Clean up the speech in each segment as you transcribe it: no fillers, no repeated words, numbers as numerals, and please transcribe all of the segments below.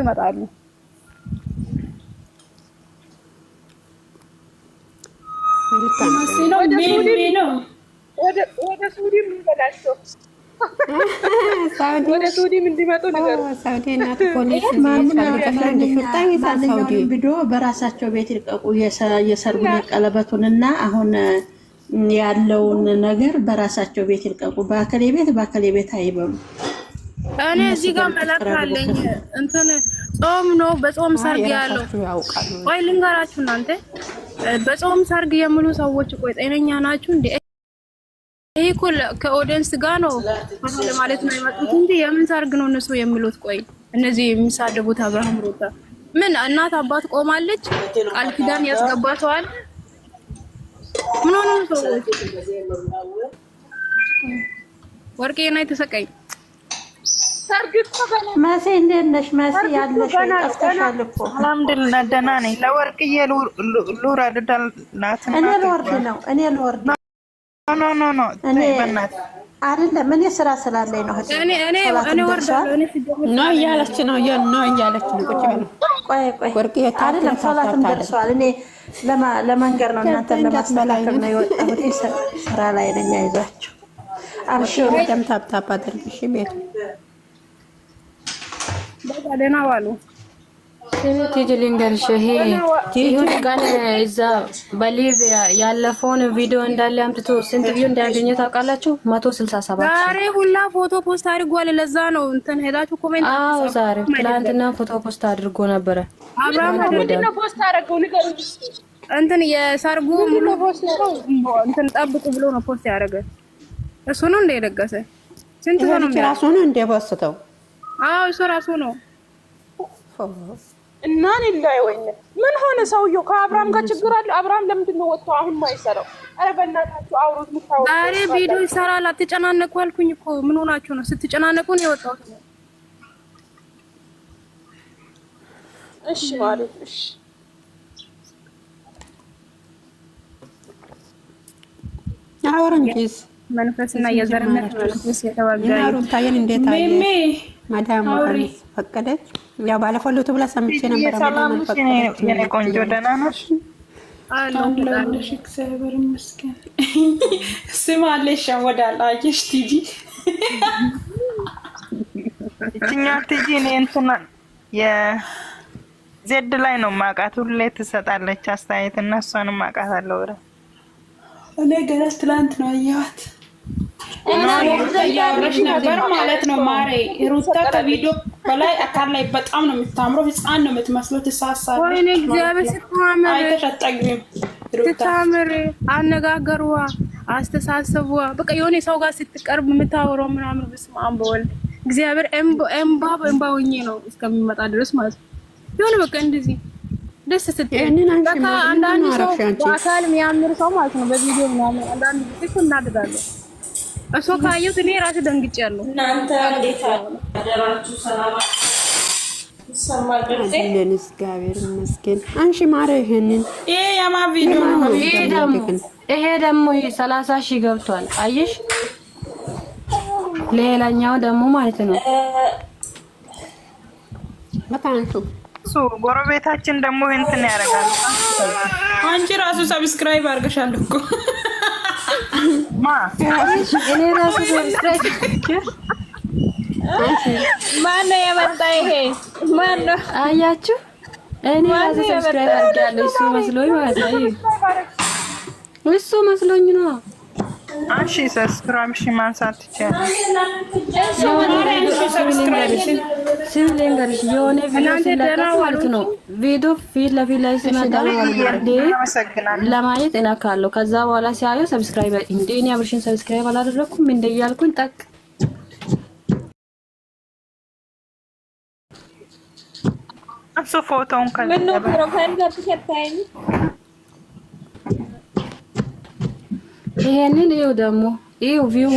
ይመጣሉ። ወደ ሱዲ ምን በላቸው ወደ ሱዲ ምን እንዲመጡ ነገር ሳውዲ እናት ፖሊስ ማንኛውም ቪዲዮ በራሳቸው ቤት ይልቀቁ። የሰርጉን የቀለበቱንና አሁን ያለውን ነገር በራሳቸው ቤት ይልቀቁ። በአከሌ ቤት አይበሉ። እኔ እዚህ ጋር መላካለኝ እንትን ጾም ነው። በጾም ሰርግ ያለው ቆይ ልንገራችሁ እናንተ በጾም ሰርግ የሚሉ ሰዎች ቆይ ጤነኛ ናችሁ እንዴ? ይሄ እኮ ከኦዲየንስ ጋር ነው ማለት ነው የመጡት እንጂ የምን ሰርግ ነው እነሱ የሚሉት? ቆይ እነዚህ የሚሳደቡት አብርሃም ሩታ ምን እናት አባት ቆማለች ቃል ኪዳን ያስገባተዋል። ምን ሆነ ሰዎች ወርቄ እና የተሰቀኝ ሰርግ እኮ ማሴ እንዴት ነሽ? ማሴ ያለሽ ጠፍተሻል እኮ። አልሐምዱሊላህ ደህና ነኝ። ለወርቅዬ ሉራድዳላት እኔ ልወርድ ነው ኖ አይደለም። እኔ ስራ ስላለኝ ነው። እኔ ወርዳለሁ። ነው እያለች ነው ቁጭ በሉ። ቆይ ወርቅዬ አይደለም ሰላትም ደርሷል። እኔ ለመንገር ነው እናንተ ለማስተካከል ነው የወጣሁት። ስራ ላይ ነኝ። አይዟችሁ አብሽሩ። ደም ታፕታፕ አድርግሽ ቤቱ በቃ ዋሉ። ቲጂ ልንገርሽ፣ ይሁን ቀን እዛ በሊቢያ ያለፈውን ቪዲዮ እንዳለ አምጥቶ ስንት ቪው እንዳገኘ ታውቃላችሁ? 167 ዛሬ ሁላ ፎቶ ፖስት አድርጓል። ለዛ ነው እንትን ሄዳችሁ ኮሜንት። አዎ ዛሬ ትላንትና ፎቶ ፖስት አድርጎ ነበረ። አብርሃም ምንድነው ፖስት አደረገው? ንገሩኝ። እንትን የሰርጉ ሙሉ ፖስት ነው እንትን ጠብቁ ብሎ ነው ፖስት ያደረገ። እሱ ነው እንደ የደገሰ ስንት ነው ራሱ ነው እንደ ወሰተው። አዎ እሱ ራሱ ነው። እና ሊላይ ወይኔ ምን ሆነ ሰውየው? ከአብርሃም ጋር ችግር አለ። አብርሃም ለምንድን ነው ወጥቶ አሁን ማይሰራው? ኧረ በእናታችሁ አውሩት። ምታወሩ ዛሬ ቪዲዮ ይሰራል። አትጨናነቁ አልኩኝ እኮ። ምን ሆናችሁ ነው? ስትጨናነቁ ነው የወጣሁት። እሺ ማለት እሺ አወራንኪስ መንፈስና የዘርነት መንፈስ የተዋጋኝ ሩታየን እንዴት አየሽ? ማዳም ፈቀደች። ያው ባለፈው ሉቱ ብላ ሰምቼ ነበር። ሰላም ነሽ የኔ ቆንጆ? ደህና ነሽ? አለሁልሽ እግዚአብሔር ይመስገን። ስም አለሽ ወዳላ አየሽ ቲጂ እኛ ቲጂ እኔ እንትና የዜድ ላይ ነው ማቃት። ሁሌ ትሰጣለች አስተያየት እና እሷንም ማቃታለሁ። ወራ እኔ ገና ትላንት ነው አየኋት እና ያወራሽ ነበር ማለት ነው። ማሬ ሩታ ከቪዲዮ በላይ አካል ላይ በጣም ነው የምታምረው። ህፃን ነው የምትመስለው። ትሳሳለች። ወይኔ እግዚአብሔር ስትማመር አይተሸጠግም። ስትማመር አነጋገሯ፣ አስተሳሰቧ በቃ የሆነ ሰው ጋር ስትቀርብ የምታወራው ምናምን በስመ አብ በወልድ እግዚአብሔር እምባ ሆኜ ነው እስከሚመጣ ድረስ ማለት ነው። የሆነ በቃ እንደዚህ ደስ ስትል በቃ አንዳንድ ሰው በአካል የሚያምር ሰው ማለት ነው በቪዲዮ ምናምን አንዳንድ ጊዜ እኮ እናድዳለን። እሱ ካየሁት እኔ ራሴ ደንግጬያለሁ። እናንተ እንዴት አደራችሁ? ሰላማችሁ ይሰማል? እግዚአብሔር ይመስገን። አንቺ ማረ ይሄንን ይሄ የማ ቪዲዮ ነው? ይሄ ደግሞ 30 ሺህ ገብቷል። አየሽ? ሌላኛው ደግሞ ማለት ነው መታንቱ ጎረቤታችን ደግሞ እንትን ያደርጋል። አንቺ ራሱ ሰብስክራይብ አድርገሻል እኮ እኔ ራሱ ሰብስክራይብ ማነው የመጣ? ይሄ ማነው? አያችሁ? እኔ ራሱ ሰብስክራይብ አድርጌያለሁ። እሱ መስሎኝ ማለት ነው። እሱ መስሎኝ ነው። አንቺ ሰብስክራይብ ማንሳት ትችያለሽ። ሲልንገርሽ የሆነ ቪዲዮ ማለት ነው። ቪዲዮ ፊት ለፊት ላይ ሲመጣ ለማየት እነካለሁ። ከዛ በኋላ ሲያየው ሰብስክራይብ እንዴ እኔ አብርሽን ሰብስክራይብ አላደረኩም እንደ እያልኩኝ ጠቅ እሱ ፎቶውን ይሄንን ይኸው ደግሞ ይኸው ቪው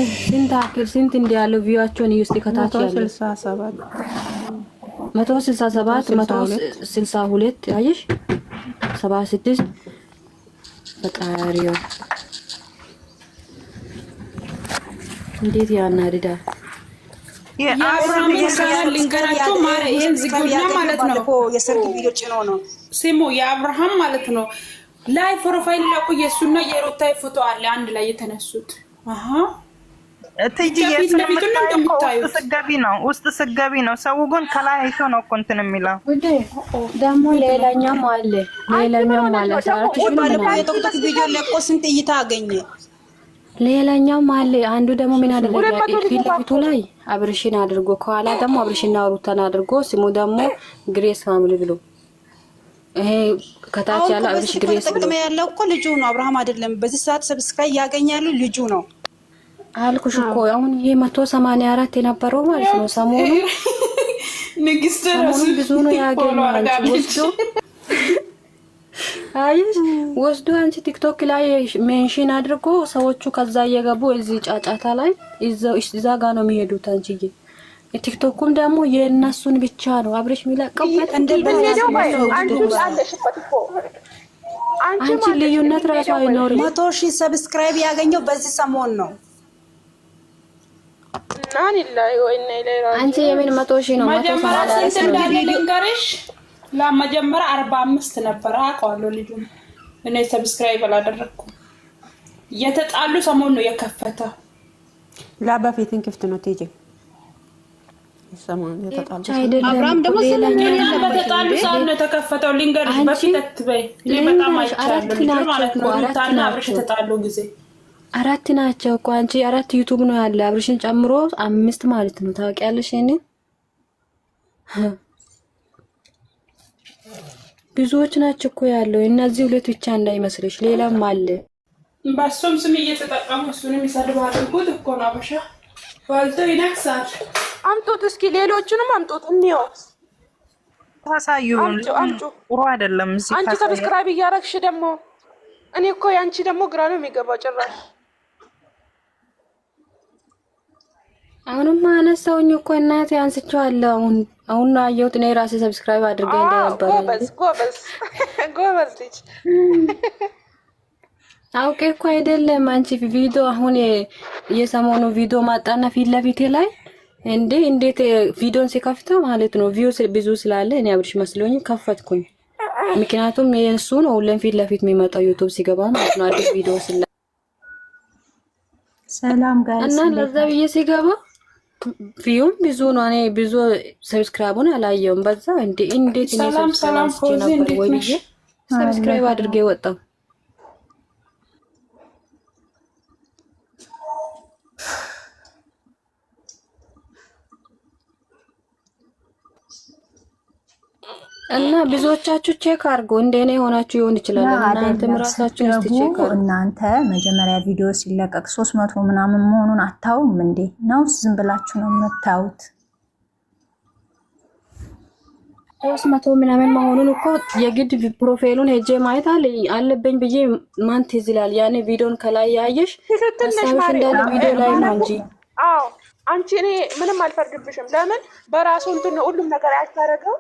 ስንት እንዲያለው ቪዋቸውን ይውስጥ ከታች ያለው 167 162 አየሽ 76 በቃሪዮ እንዴት ያናድዳል። የአብርሃም ይሰራል ልንገራቸው ማረ ይሄን ዝጉና ማለት ነው የሰርግ ቪዲዮ ጭኖ ነው ሲሙ የአብርሃም ማለት ነው ላይ ፕሮፋይል ላይ የሱና የሩታ ፎቶ አለ አንድ ላይ የተነሱት አሃ እትጂ ውስጥ ስገቢ ነው ሰው ግን ከላይ አይቶ ነው እኮ እንትን የሚለው ደግሞ ሌላኛም አለ የቶክቶክ ቪዲዮ ለቆ ስንት እይታ አገኘ ሌላኛም አለ አንዱ ደግሞ ምን አደረገ ፊት ለፊቱ ላይ አብርሽን አድርጎ ከኋላ ደግሞ አብርሽና ሩታን አድርጎ ስሙ ደግሞ ግሬስ ፋሚሊ ብሎ ይሄ ከታች ያለ አብርሽ ግሬስ ብሎ ያለው እኮ ልጁ ነው አብርሃም አይደለም በዚህ ሰዓት ሰብስክራይብ ያገኛሉ ልጁ ነው አልኩሽ እኮ አሁን ይሄ 184 የነበረው ማለት ነው ሰሞኑ ንግስት ብዙ ነው ያገኘው ወስዶ አንቺ ቲክቶክ ላይ ሜንሽን አድርጎ ሰዎቹ ከዛ እየገቡ እዚህ ጫጫታ ላይ እዛ ጋር ነው የሚሄዱት አንቺዬ ቲክቶኩም ደግሞ የእነሱን ብቻ ነው አብርሽ የሚለቀውበት አንቺ ልዩነት ራሱ አይኖርም 100,000 ሰብስክራይብ ያገኘው በዚህ ሰሞን ነው አንቺ የምን 100,000 ነው ለመጀመሪያ 45 ነበር አውቀዋለሁ ልጁ እኔ ሰብስክራይብ አላደረኩም የተጣሉ ሰሞን ነው የከፈተው በፊትን ክፍት ነው ቲጂ ሰሞን የተጣሉ አብርሃም ደግሞ በተጣሉ ሰዓት ነው የተከፈተው ሊንገርሽ በፊት አትበይ በጣም አይቻለሁ ማለት ነው ሩታና አብርሽ የተጣሉ ጊዜ 4 ናቸው እኮ አንቺ 4 ዩቲዩብ ነው ያለ አብርሽን ጨምሮ 5 ማለት ነው ታውቂያለሽ እኔ ብዙዎች ናቸው እኮ ያለው እነዚህ ሁለት ብቻ እንዳይመስልሽ ሌላም አለ በሱም ስም እየተጠቀሙ እሱንም ይሰድባሉ እኮ ነው አበሻ ባልቶ ይነክሳል አምጡት እስኪ ሌሎቹንም አምጡት እንየው ታሳዩ ጥሩ አይደለም እዚህ አንቺ ሰብስክራይብ እያረግሽ ደግሞ እኔ እኮ ያንቺ ደግሞ ግራ ነው የሚገባው ጭራሽ አሁንማ አነሳውኝ እኮ እናቴ አንስቼዋለሁ አሁን አየሁት እኔ ራሴ ሰብስክራይብ አድርጌ እንደነበር ጎበዝ ልጅ አውቄ እኮ አይደለም አንቺ ቪዲዮ አሁን የሰሞኑ ቪዲዮ ማጣና ፊት ለፊቴ ላይ እንዴት ቪዲዮን ሲከፍተው ማለት ነው ቪው ብዙ ስላለ እኔ አብርሽ መስሎኝ ከፈትኩኝ ምክንያቱም የእሱ ነው ለፊት ለፊት የሚመጣው ዩቲዩብ ሲገባ ማለት ነው አዲስ ቪዲዮ ስለ ሰላም ጋር እና ለዛ ብዬ ሲገባ ቪውም ብዙ ነው እኔ ብዙ ሰብስክራይቡን አላየውም በዛ እንዴት እኔ ሰላም ፎዚ እንዴት ነሽ ሰብስክራይብ አድርጌ ወጣው እና ብዙዎቻችሁ ቼክ አድርጉ እንደኔ ሆናችሁ ይሆን ይችላል እናንተ ራሳችሁ ቼክ አድርጉ እናንተ መጀመሪያ ቪዲዮ ሲለቀቅ 300 ምናምን መሆኑን አታውም እንዴ ነው ዝም ብላችሁ ነው የምታዩት 300 ምናምን መሆኑን እኮ የግድ ፕሮፋይሉን ሄጄ ማየት አለብኝ ብዬ ማን ትዝላል ያኔ ቪዲዮን ከላይ ያየሽ ተሳውሽ እንዳለ ቪዲዮ ላይ ነው እንጂ አዎ አንቺ እኔ ምንም አልፈርድብሽም ለምን በራሱ እንትን ሁሉም ነገር ያስተረገው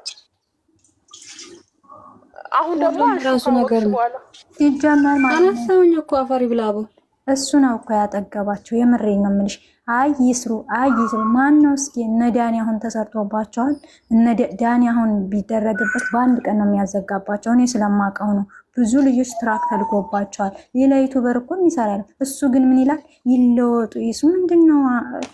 አሁን ደግሞ ራሱ ነገር ነው ይጀመር ማለት ነው አነሳውኝ እኮ አፈሪ ብላቡ እሱ ነው እኮ ያጠገባቸው የምሬን ነው የምልሽ አይ ይስሩ ማን ነው እስኪ እነ ዳኒ አሁን ተሰርቶባቸዋል እነ ዳኒ አሁን ቢደረግበት በአንድ ቀን ነው የሚያዘጋባቸው እኔ ስለማውቀው ነው ብዙ ልጆች ትራክ ተልኮባቸዋል ሌላ ዩቲዩበር እኮ ይሰራል እሱ ግን ምን ይላል ይለወጡ ይሱ ምንድነው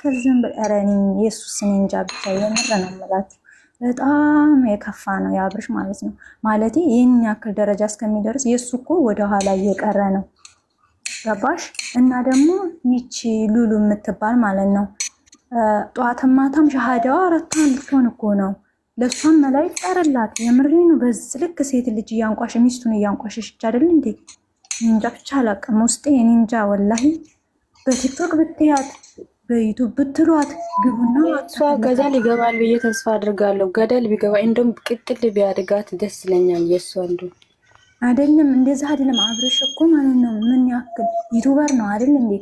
ከዚህም በረኒ ኢየሱስ እንጃ ብቻ የምር ነው የምላችሁ በጣም የከፋ ነው ያብርሽ ማለት ነው ማለት ይሄን ያክል ደረጃ እስከሚደርስ የሱ እኮ ወደ ኋላ እየቀረ ነው ገባሽ እና ደግሞ ይቺ ሉሉ የምትባል ማለት ነው ጧትም ማታም ሸሃዳዋ አራቷን ልትሆን እኮ ነው ለሷም መላይ ጠረላት የምሬ ነው በዚህ ልክ ሴት ልጅ ያንቋሽ ሚስቱን ያንቋሽሽ አይደል እንዴ እንጃ ብቻ አላቅም ውስጤ እኔ እንጃ ወላሂ በቲክቶክ ብትያት በዩቲዩብ ብትሏት ግቡና እሷ ገደል ይገባል ብዬ ተስፋ አድርጋለሁ ገደል ቢገባ እንደውም ቅጥል ቢያድጋት ደስ ይለኛል የሱ አንዱ አይደለም እንደዛ አይደለም አብርሽ እኮ ማለት ነው ምን ያክል ዩቲዩበር ነው አይደል እንዴ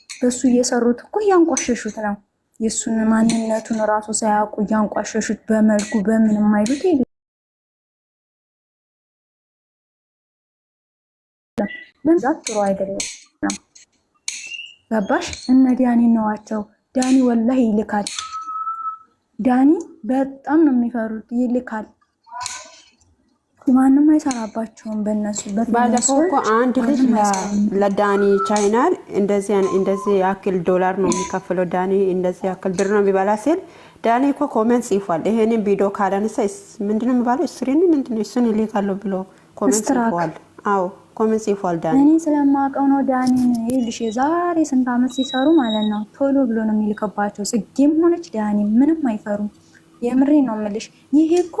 በሱ እየሰሩት እኮ ያንቋሸሹት ነው የሱን ማንነቱን ራሱ ሳያውቁ ያንቋሸሹት በመልኩ በምንም አይሉት የለም ለዛት ጥሩ አይደለም ገባሽ እነ ዳኒ ነዋቸው ዳኒ ወላሂ ይልካል ዳኒ በጣም ነው የሚፈሩት። ይልካል ማንም አይሰራባቸውም በእነሱ። ባለፈው እኮ አንድ ልጅ ለዳኒ ቻይናል እንደዚህ ያክል ዶላር ነው የሚከፍለው ዳኒ እንደዚህ ያክል ብር ነው የሚበላ ሲል ዳኒ እኮ ኮሜንት ጽፏል። ይሄንን ቪዲዮ ካላነሳ ምንድነው የሚባለው እስሪን ምንድነው እሱን ይልካለሁ ብሎ ኮሜንት ጽፏል። አዎ ኮሜንት ጽፏል ዳኒ። እኔ ስለማውቀው ነው ዳኒን ይልሽ የዛሬ ስንት ዓመት ሲሰሩ ማለት ነው ቶሎ ብሎ ነው የሚልከባቸው። ጽጌም ሆነች ዳኒ ምንም አይፈሩም። የምሬ ነው የምልሽ። ይሄ እኮ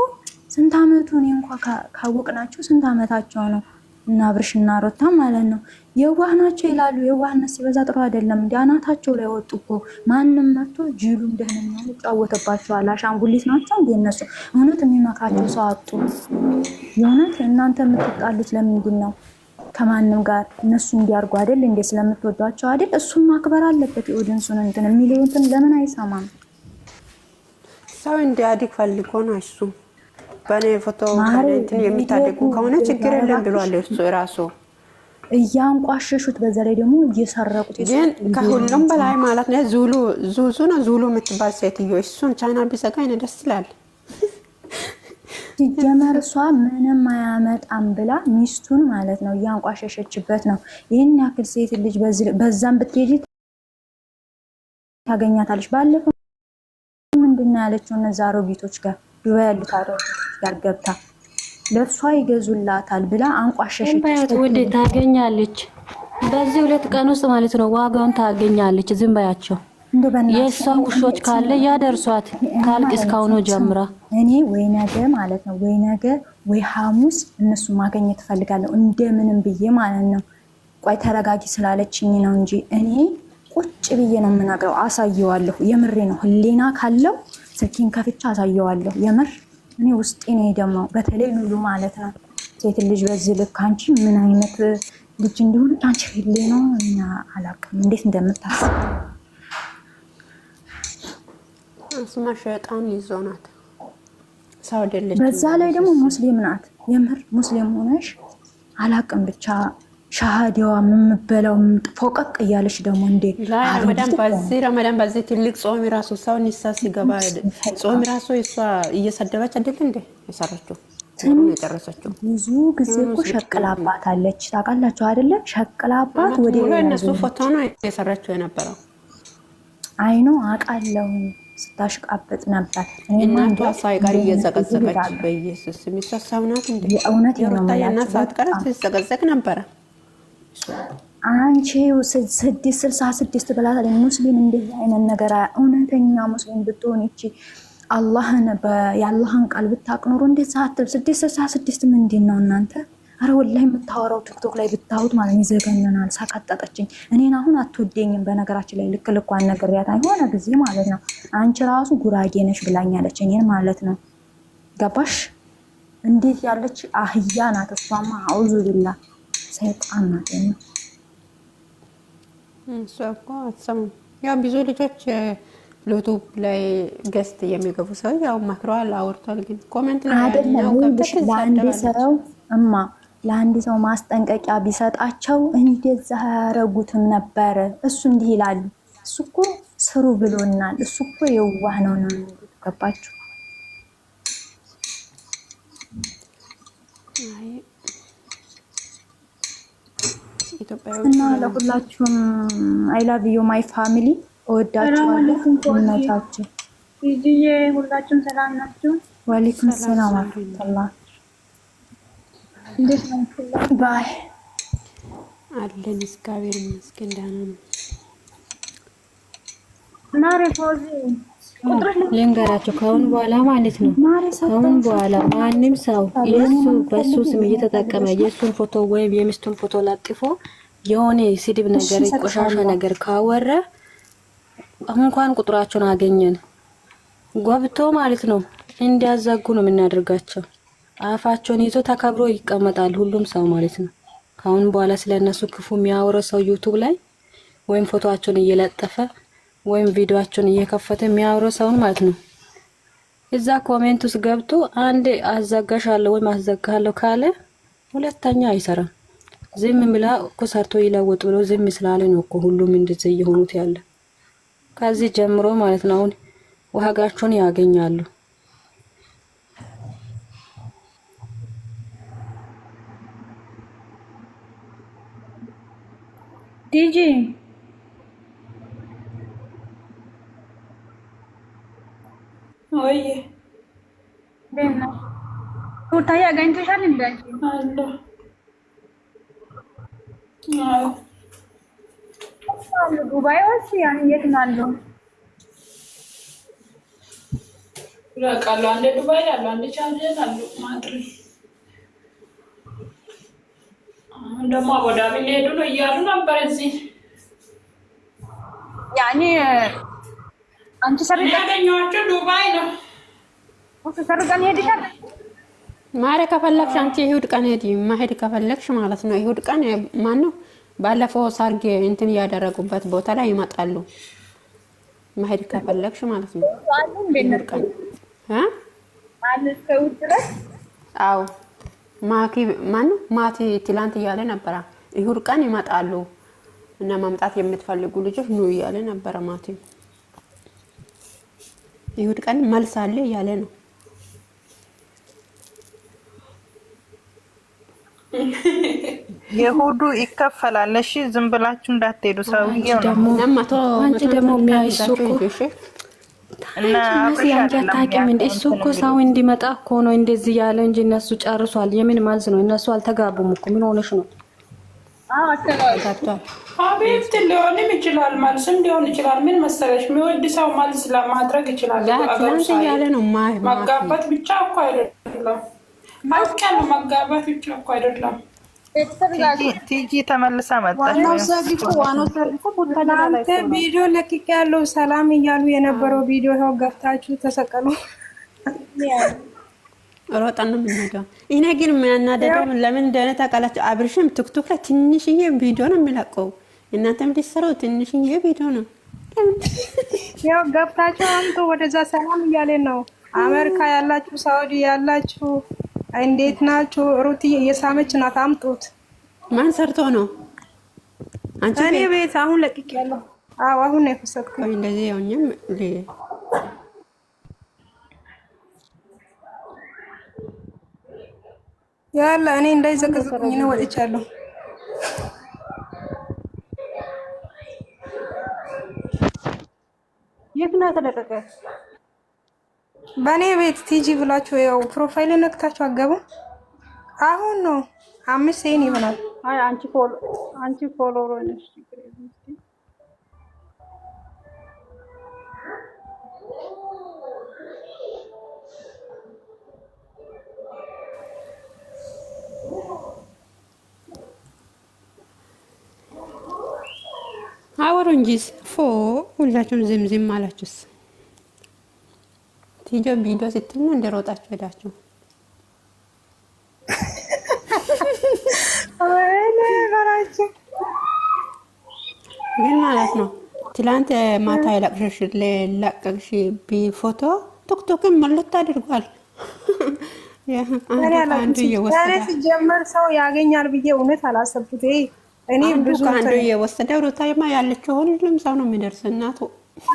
ስንት ዓመቱ እኔ እንኳን ካወቅናቸው ስንት ዓመታቸው ነው? እና አብርሽና ሮታ ማለት ነው የዋህ ናቸው ይላሉ። የዋህነት ሲበዛ ጥሩ አይደለም። ዳናታቸው ላይ ወጡ እኮ ማንም መጥቶ ጅሉም ደህነኛ ይጫወተባቸዋል። አሻንጉሊት ናቸው እንደ እነሱ። እውነት የሚመክራቸው ሰው አጡ። የእውነት እናንተ የምትጣሉት ለምንድን ነው? ከማንም ጋር እነሱ እንዲያርጉ አይደል እንዴ? ስለምትወዷቸው አይደል? እሱም ማክበር አለበት። የኦዲንሱን እንትን የሚለውትን ለምን አይሰማም? ሰው እንዲያድግ ፈልጎ ነው እሱ። በኔ ፎቶ እንትን የሚታደጉ ከሆነ ችግር የለም ብሏል እሱ ራሱ። እያንቋሸሹት በዛ ላይ ደግሞ እየሰረቁት። ግን ከሁሉም በላይ ማለት ነው ዙሉ የምትባል ሴትዮ እሱን ቻናል ቢዘጋ እኔ ደስ ይላል። ሲጀመር እሷ ምንም አያመጣም ብላ ሚስቱን ማለት ነው እያንቋሸሸችበት ነው። ይህን ያክል ሴት ልጅ በዛም ብትሄጂ ታገኛታለች። ባለፈው ምንድነው ያለችው እነዛ አሮጊቶች ጋር ዱባይ ያሉት አሮጊቶች ጋር ገብታ ለእሷ ይገዙላታል ብላ አንቋሸሸች። ወደ ታገኛለች በዚህ 2 ቀን ውስጥ ማለት ነው ዋጋውን ታገኛለች። ዝም ባያቸው የእሷ ውሾች ካለ ያደርሷት ካልቅ እስካሁኑ ጀምራ። እኔ ወይ ነገ ማለት ነው ወይ ነገ ወይ ሐሙስ እነሱ ማግኘት እፈልጋለሁ እንደምንም ብዬ ማለት ነው። ቆይ ተረጋጊ ስላለችኝ ነው እንጂ እኔ ቁጭ ብዬ ነው የምናገረው። አሳየዋለሁ። የምሬ ነው። ህሊና ካለው ስልኬን ከፍቻ አሳየዋለሁ። የምር እኔ ውስጤ ነው የደማው። በተለይ ሉሉ ማለት ነው ሴት ልጅ በዚህ ልክ አንቺ ምን አይነት ልጅ እንደሆነች አንቺ ህሊና እና አላውቅም እንዴት እንደምታስብ ስማ ሸይጣን ይዞናት ሰው አይደለች። በዛ ላይ ደግሞ ሙስሊም ናት። የምር ሙስሊም ሆነሽ አላውቅም ብቻ ሻሃዳዋ የምበላው ፎቀቅ እያለች ደግሞ እንዴ ረመዳን በዚህ ትልቅ ጾም ራሱ ሰው ንሳ ሲገባ ጾም ራሱ እሷ እየሰደበች አይደል እንዴ የሰራችው የጨረሰችው። ብዙ ጊዜ እኮ ሸቅላባታለች ታውቃላችሁ አይደለ? ሸቅላባት ወደ እነሱ ፎቶ ነው የሰራችው የነበረው። አይኖ አውቃለሁ ስታሽቃበጥ ነበር። እናቷ ሳይቀር እየዘቀዘቀች በኢየሱስ የሚሰሳው ናት እንዴ የእውነት የሩታዬና ሳትቀር ሲዘቀዘቅ ነበረ። አንቺ 666 ብላታል። ሙስሊም እንደዚህ አይነት ነገር እውነተኛ ሙስሊም ብትሆን እቺ አላህን የአላህን ቃል ብታቅኑሩ እንደዛ አትል። 666 ምንድን ነው እናንተ? አረ ወላሂ የምታወራው ቲክቶክ ላይ ብታዩት ማለት ይዘገነናል። ሳቀጠጠችኝ። እኔን አሁን አትወደኝም በነገራችን ላይ ልክ ልኳን ነግሬያት የሆነ ጊዜ ማለት ነው። አንቺ ራሱ ጉራጌ ነሽ ብላኛለች እኔን ማለት ነው። ገባሽ? እንዴት ያለች አህያ ናት እሷማ። አውዙ ቢላ ሰይጣን ናት። እሷ እኮ አትሰማም። ያው ብዙ ልጆች ዩቱብ ላይ ገስት የሚገቡ ሰው ያው መክረዋል፣ አውርቷል። ግን ኮሜንት ላይ አይደለም ለአንድ ሰው ለአንድ ሰው ማስጠንቀቂያ ቢሰጣቸው እንደዛ ያረጉትም ነበር። እሱ እንዲህ ይላሉ። እሱ እኮ ስሩ ብሎናል። እሱ እኮ የዋህ ነው ነው። ገባችሁ? እና ለሁላችሁም አይ ላቭ ዩ ማይ ፋሚሊ እወዳችኋለሁ። እናታችሁ ይጂዬ ሁላችሁም ሰላም ናችሁ? ወአለይኩም ሰላም ወራህመቱላህ። እንዴት ናችሁ? ባይ አለን እግዚአብሔር ይመስገን ደህና ነን። ማሬ ፎዚ ልንገራቸው ከአሁን በኋላ ማለት ነው። ከአሁን በኋላ ማንም ሰው በሱ ስም እየተጠቀመ የእሱን ፎቶ ወይም የሚስቱን ፎቶ ለጥፎ የሆነ ስድብ ነገር ቆሻሻ ነገር ካወረ እንኳን ቁጥራቸውን አገኘን ጓብቶ ማለት ነው እንዲያዘጉ ነው የምናደርጋቸው። አፋቸውን ይዞ ተከብሮ ይቀመጣል ሁሉም ሰው ማለት ነው። ከአሁን በኋላ ስለነሱ ክፉ የሚያወራ ሰው ዩቲዩብ ላይ ወይም ፎቶአቸውን እየለጠፈ ወይም ቪዲዮአቸውን እየከፈተ የሚያወራ ሰውን ማለት ነው እዛ ኮሜንት ውስጥ ገብቶ አንዴ አዘጋሻለሁ ወይም አዘጋለሁ ካለ ሁለተኛ አይሰራም። ዝም ብላ እኮ ሰርቶ ይለውጥ ብሎ ዝም ስላለ ነው እኮ ሁሉም እንደዚህ እየሆኑት ያለ። ከዚህ ጀምሮ ማለት ነው አሁን ዋጋቸውን ያገኛሉ። ዲጂ ወይ ደህና ሩታዬ አገኝተሻል እንዴ? አሎ አዎ ዱባይ ወይስ የት ነው ያለው? ያውቃሉ። አንዴ ዱባይ ያለው አንዴ ቻርጀር አለው ማድረግ አሁን ደግሞ አቡዳቢ ሊሄዱ ነው እያሉ ነበር። እዚህ ያኔ አንቺ ሰርጋ ያገኘኋቸው ዱባይ ነው። ሰርጋን ሄድሻል? ማረ ከፈለግሽ አንቺ ይሁድ ቀን ሄዲ ማሄድ ከፈለግሽ ማለት ነው። ይሁድ ቀን ማን ነው ባለፈው ሰርግ እንትን ያደረጉበት ቦታ ላይ ይመጣሉ። ማሄድ ከፈለግሽ ማለት ነው። ይሁድ ቀን አዎ ማኪ ማን ነው ማቲ ትላንት እያለ ነበረ። ይሁድ ቀን ይመጣሉ እና ማምጣት የምትፈልጉ ልጆች ኑ እያለ ነበረ ማቲ። ይሁድ ቀን መልስ አለ እያለ ነው። የሁዱ ይከፈላል። እሺ ዝም ብላችሁ እንዳትሄዱ። ሰውዬው ነው አንቺ ደግሞ የሚያይሱኩ እና ታቂም እንደ እሱ እኮ ሰው እንዲመጣ እኮ ነው እንደዚህ ያለ እንጂ እነሱ ጨርሷል። የምን ማልስ ነው? እነሱ አልተጋቡም እኮ ምን ሆነሽ ነው? አቤት ሊሆንም ይችላል፣ መልስም ሊሆን ይችላል። ምን መሰለሽ የሚወድ ሰው መልስ ለማድረግ ይችላል። ያለ ነው መጋባት ብቻ እኮ አይደለም። አውቃለሁ መጋባት ብቻ እኮ አይደለም። ቲጂ ተመልሳ መጣች። እናንተ ቪዲዮ ለቅቄ ያለው ሰላም እያሉ የነበረው ቪዲዮ ይኸው ገብታችሁ ተሰቀሉ። ሮጣን ነው የምንሄደው። እኔ ግን የሚያናደደው ለምን እንደሆነ ታውቃላችሁ? አብርሽም ቲክቶክ ላይ ትንሽዬ ቪዲዮ ነው የሚለቀው። እናንተም ልትሰሩ ትንሽዬ ቪዲዮ ነው። ያው ገብታችሁ አምጡ ወደዛ። ሰላም እያለ ነው። አሜሪካ ያላችሁ፣ ሳውዲ ያላችሁ እንዴት ናችሁ? ሩቲ እየሳመች ናት። አምጡት። ማን ሰርቶ ነው? አንቺ እኔ ቤት አሁን ለቅቄ ያለው። አዎ አሁን ነው የፈሰድኩት። እንደዚህ ያውኝም ያላ እኔ እንዳይዘቀዝቁኝ ነው ወጥቻለሁ። የት ነው ተለቀቀ? በእኔ ቤት ቲጂ ብላችሁ ያው ፕሮፋይል ነክታችሁ አገቡ። አሁን ነው 5 ሴን ይሆናል። አይ አንቺ ፎሎወር ነሽ። አወሩ እንጂ ሁላችሁም ዝምዝም አላችሁስ። ቲጆ ቪዲዮ ስትል ነው እንደሮጣችሁ ሄዳችሁ። ግን ማለት ነው ትላንት ማታ ለቀቅሽ ፎቶ ቲክቶክን መለጥ አድርጓል። አንዱ እየወሰደ ሲጀመር ሰው ያገኛል ብዬ እውነት አላሰብኩት። እኔ ብዙ አንዱ እየወሰደ ሩታማ ያለችው ሁሉም ሰው ነው የሚደርስ። እናቱ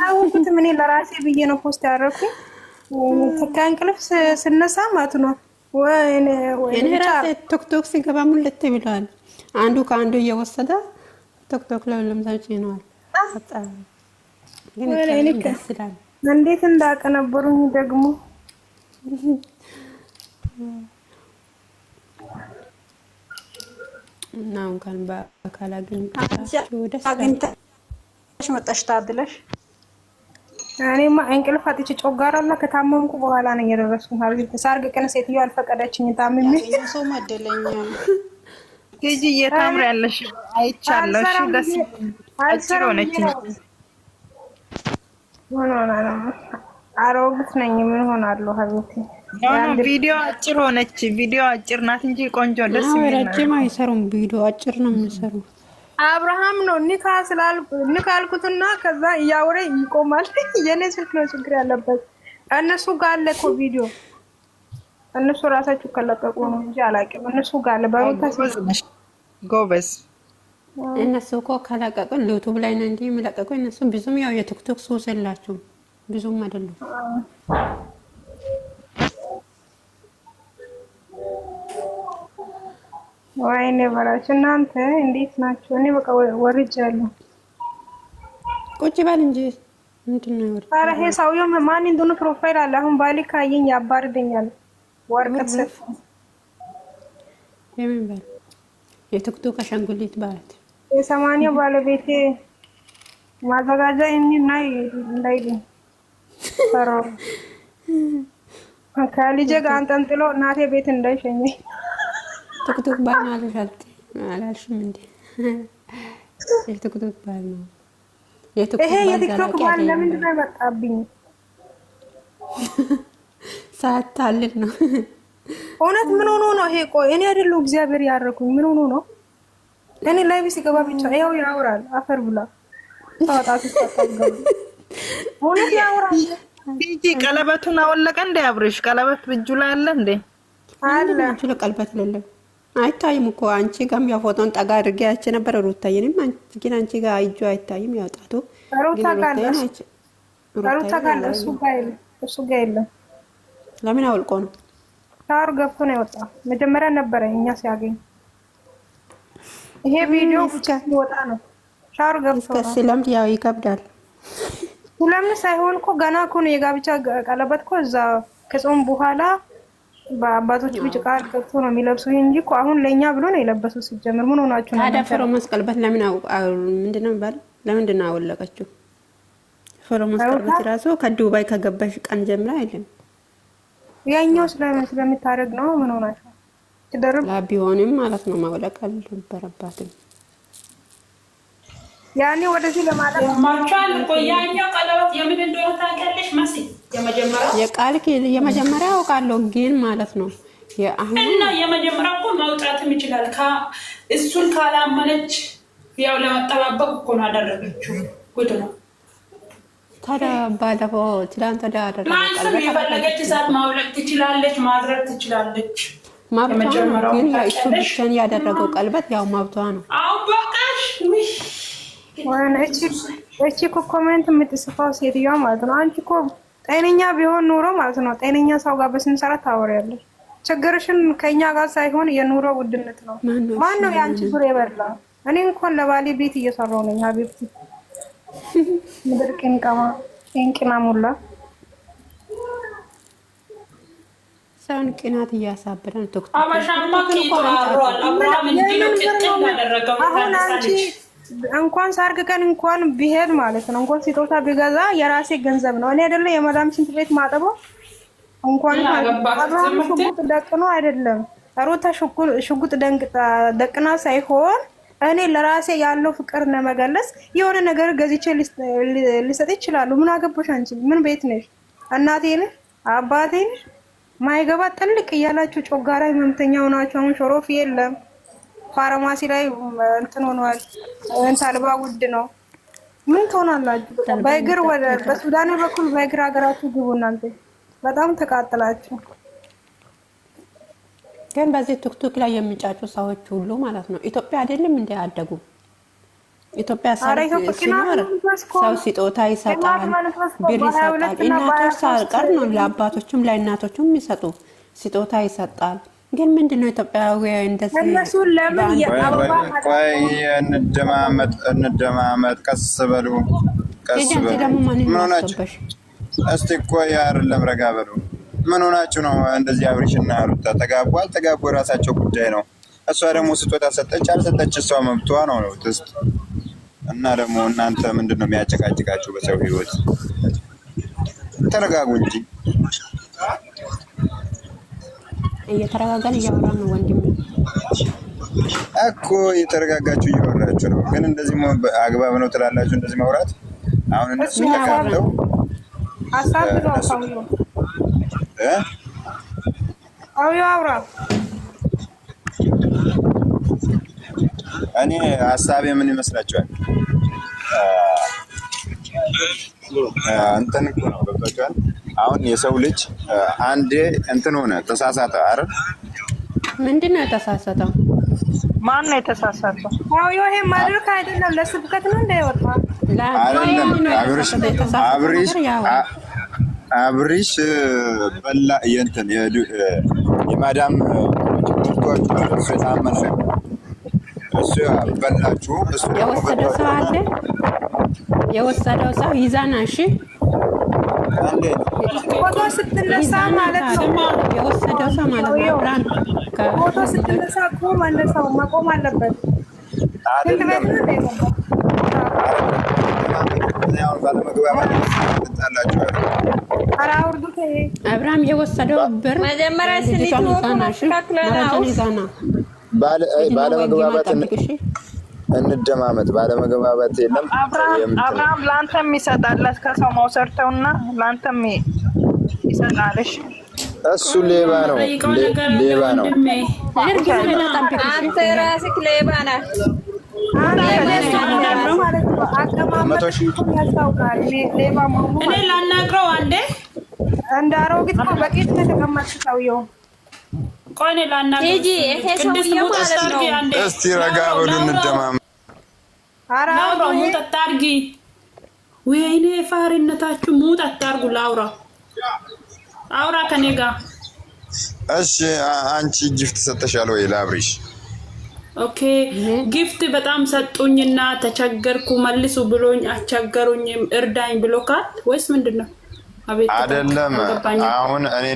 አውቁት ምን ለራሴ ብዬ ነው ፖስት ያደረኩት። ከእንቅልፍ ስነሳ ማለት ነው እኔ ራሴ ቲክቶክ ሲገባ ሙልት ብሏል። አንዱ ከአንዱ እየወሰደ ቲክቶክ ላይ ሁሉም ሰው ጭኗል። ግን ደስ ይላል። እንዴት እንዳቀነበሩኝ ደግሞ እና እንኳን በአካል አግኝተሽ መጣሽ ታድለሽ። እኔማ እንቅልፍ አጥቼ ጮጋራና ከታመምኩ በኋላ ነው የደረስኩት። ሀቢብ ሰርግ ቀን ሴትዮዋ አልፈቀደችኝ። ታምሜ ሰው መደለኛ ቲጂ እየታምር ያለሽ አይቻለሽ። ደስ አጭር ሆነች። ሆኖ ነው አሮግት ነኝ። ምን ሆናለሁ ሀቢብቲ? ቪዲዮ አጭር ሆነች። ቪዲዮ አጭር ናት እንጂ ቆንጆ ደስ ይላል። ረጅም አይሰሩም። ቪዲዮ አጭር ነው የሚሰሩ። አብርሃም ነው ኒካ አልኩትና ከዛ እያወረ ይቆማል። የኔ ስልክ ነው ችግር ያለበት። እነሱ ጋር አለ እኮ ቪዲዮ። እነሱ ራሳቸው ከለቀቁ ነው እንጂ አላውቅም። እነሱ ጋር አለ በሩታ ጎበዝ። እነሱ እኮ ከለቀቁ ዩቲዩብ ላይ ነው እንጂ የሚለቀቁ። እነሱ ብዙም ያው የቲክቶክ ሱስ የላቸውም። ብዙም አይደሉም። ወይኔ በላችሁ እናንተ እንዴት ናችሁ? እኔ በቃ ወርጃለሁ። ቁጭ በል እንጂ ምንድን ነው ወርጃለሁ? ኧረ ይሄ ሰውዬው ማን እንደሆነ ፕሮፋይል አለ። አሁን ባሌ ካየኝ ያባርደኛል። ወርቀት ሰፍ የምን ባል? የቲክቶክ አሻንጉሊት ባላት የሰማንያ ባለቤቴ ማዘጋጃ ናይ እንዳይልኝ ፈሮ ከልጄ ጋር አንጠልጥሎ እናቴ ቤት እንዳይሸኘኝ ቲክቶክ ባል ማለት አላልሽም እንዴ? የቲክቶክ ባል ነው። ይሄ የቲክቶክ ባል ለምንድን ነው የመጣብኝ? ሳታልል ነው። እውነት ምን ሆኖ ነው ይሄ? ቆይ እኔ አይደለሁ እግዚአብሔር ያረኩኝ። ምን ሆኖ ነው? እኔ ላይ ሲገባ ብቻ ያው ያወራል። አፈር ብላ ታውጣት ተጣጣገው እውነት ያወራል። እንጂ ቀለበቱን አወለቀ እንደ አብርሽ ቀለበት እጁ ላይ አለ እንዴ? አለ እጁ ላይ ቀለበት የለም። አይታይም እኮ አንቺ ጋርም ያው ፎቶን ጠጋ አድርጌ ያቺ ነበር ሩታዬንም ግን አንቺ ጋር እጁ አይታይም። ያውጣቱ ሩታ ጋር እሱ ጋር የለም። ለምን አውልቆ ነው? ሻወር ገብቶ ነው የወጣው። መጀመሪያ ነበረ እኛ ሲያገኝ ይሄ ቪዲዮ ብቻ ሲወጣ ነው ሻወር ገብቶ ነው። ስለምን ያው ይከብዳል። ስለምን ሳይሆን እኮ ገና እኮ ነው የጋብቻ ቀለበት እኮ እዛ ከጾም በኋላ በአባቶች ብቻ ቃል ገብቶ ነው የሚለብሱ እንጂ እኮ አሁን ለኛ ብሎ ነው የለበሱት። ሲጀምር ምን ሆናችሁ ነው? ታዲያ ፎርማስ ቀለበት ለምን ምንድነው የሚባለው? ለምንድን ነው አወለቀችው? ፎርማስ ቀለበት ራሱ ከዱባይ ከገባሽ ቀን ጀምራ አይደለም ያኛው ስለምታረግ ነው። ምን ሆናችሁ ትደርብ ቢሆንም ማለት ነው ማውለቅ አልነበረባትም። ያኔ ወደዚህ ለማለት ማቻል ቆያኛው ቀለበት የምን እንደሆነ ታውቂያለሽ? መሲ የመጀመሪያው አውቃለሁ ግን ማለት ነው እና የመጀመሪያው እኮ ማውጣትም ይችላል። እሱን ካላመነች ያው ለመጠባበቅ እኮ ነው አደረገችው። ጉድ ነው። ታዲያ ባለፈው ትላንት አደረገ ቀለበት የፈለገች ሰዓት ማውለቅ ትችላለች፣ ማድረግ ትችላለች። ማብቷ ነው። ግን ያው እሱ ብቻን ያደረገው ቀለበት ያው ማብቷ ነው። አሁን በቃሽ እቺ እኮ ኮሜንት የምትጽፋው ሴትዮዋ ማለት ነው። አንቺ እኮ ጤነኛ ቢሆን ኑሮ ማለት ነው ጤነኛ ሰው ጋር በስንት ሰዓት ታወሪያለሽ? ችግርሽን ከኛ ጋር ሳይሆን የኑሮ ውድነት ነው። ማን ነው ያንቺ ብር የበላ? እኔ እንኳን ለባሌ ቤት እየሰራው ነኝ። ሀቢብቲ ምድር ቅንቅና ሙላ ሰውን ቅናት እያሳበደ ነው። ቶክቶክ አባሻማ ኪቷሯል አብርሃም እንዲለው ቅጥል ያደረገው አሁን አንቺ እንኳን ሰርግ ቀን እንኳን ቢሄድ ማለት ነው እንኳን ስጦታ ቢገዛ የራሴ ገንዘብ ነው። እኔ አይደለም የመዳም ሽንት ቤት ማጠበው እንኳን ሽጉጥ ደቅኖ አይደለም ሩታ ሽጉጥ ደቅና ሳይሆን እኔ ለራሴ ያለው ፍቅር ለመገለጽ የሆነ ነገር ገዝቼ ሊሰጥ ይችላል። ምን አገባሽ አንቺ? ምን ቤት ነሽ? እናቴ ነሽ? አባቴ ነሽ? ማይገባ ጥልቅ እያላችሁ ጮጋራ ህመምተኛ ሆናችሁ አሁን ሾሮፍ የለም ፋርማሲ ላይ እንትን ሆኗል። እንታልባ ውድ ነው። ምን ትሆናላችሁ? በእግር ወደ በሱዳን በኩል በእግር ሀገራችሁ ግቡ። እናንተ በጣም ተቃጥላችሁ። ግን በዚህ ቲክቶክ ላይ የሚጫጩ ሰዎች ሁሉ ማለት ነው ኢትዮጵያ አይደለም እንደ አደጉ ኢትዮጵያ ሲኖር ሰው ስጦታ ይሰጣል፣ ብር ይሰጣል። እናቶች ሳይቀር ነው ለአባቶችም ለእናቶችም የሚሰጡ ስጦታ ይሰጣል። ግን ምንድነው ኢትዮጵያዊ እንደዚህ እነሱ ለምን ቆይ እንደማመጥ ቀስ በሉ ቀስ በሉ። ምን ሆናችሁ? እስቲ ቆይ አይደለም ረጋ በሉ። ምን ሆናችሁ ነው እንደዚህ? አብርሽና ሩታ ተጋቡ አልተጋቡ የራሳቸው ጉዳይ ነው። እሷ ደግሞ ስጦታ ሰጠች አልሰጠች እሷ መብቷ ነው ነው ትስጥ እና ደግሞ እናንተ ምንድነው የሚያጨቃጭቃችሁ በሰው ህይወት? ተረጋጉ እንጂ። እየተረጋጋን እያወራን ነው ወንድም እኮ እየተረጋጋችሁ እያወራችሁ ነው። ግን እንደዚህ አግባብ ነው ትላላችሁ እንደዚህ ማውራት? አሁን እነሱ ተካፍለው አውራ እኔ ሀሳቤ ምን ይመስላችኋል? እንትን እኮ ነው ገብቷችኋል? አሁን የሰው ልጅ አንዴ እንትን ሆነ ተሳሳተ አይደል? ምንድነው የተሳሳተው? ማን ነው የተሳሳተው? ይሄ ማድረግ አይደለም ለስብከት ነው እንዳይወጣ አይደለም። አብርሽ አብሪሽ በላ የእንትን የማዳም እሱ የታመነ እሱ በላችሁ። እሱ የወሰደው ሰው አለ። የወሰደው ሰው ይዛና እሺ ፎቶ ስትነሳ ማለት ነው። የወሰደው ሰው ማለት ነው። ብራን ፎቶ ስትነሳ መቆም አለበት። አብርሃም የወሰደው ብር መጀመሪያ ባለመግባባት እንደማመጥ ባለመግባባት የለም። አብርሃም ለአንተም ይሰጣል። ከሰው መውሰድተውና ለአንተም ይሰጣልሽ። እሱ ሌባ ነው፣ ሌባ ነው። አንተ ራስህ ሌባ ነህ። እኔ ላናግረው አንዴ እንደ አሮጊት ነው በቂት ነው የተቀመጥሽ ሰውዬው። ቆይ እኔ ላናግረው ሂጂ ይሄ ሰውዬው ማለት ነው። እስቲ ረጋ በሉ እንደማመጥ። ላውራ ሙት አታርጊ። ወይኔ ፋሪነታችሁ ሙት አታርጉ። ላውራ አውራ ከኔ ጋር። እሺ አንቺ ጊፍት ሰጠሻል ወይ ለአብሪሽ? ኦኬ ጊፍት በጣም ሰጡኝና ተቸገርኩ መልሱ ብሎኝ አስቸገሩኝም እርዳኝ ብሎካል ወይስ ምንድነው? አቤት አይደለም። አሁን እኔ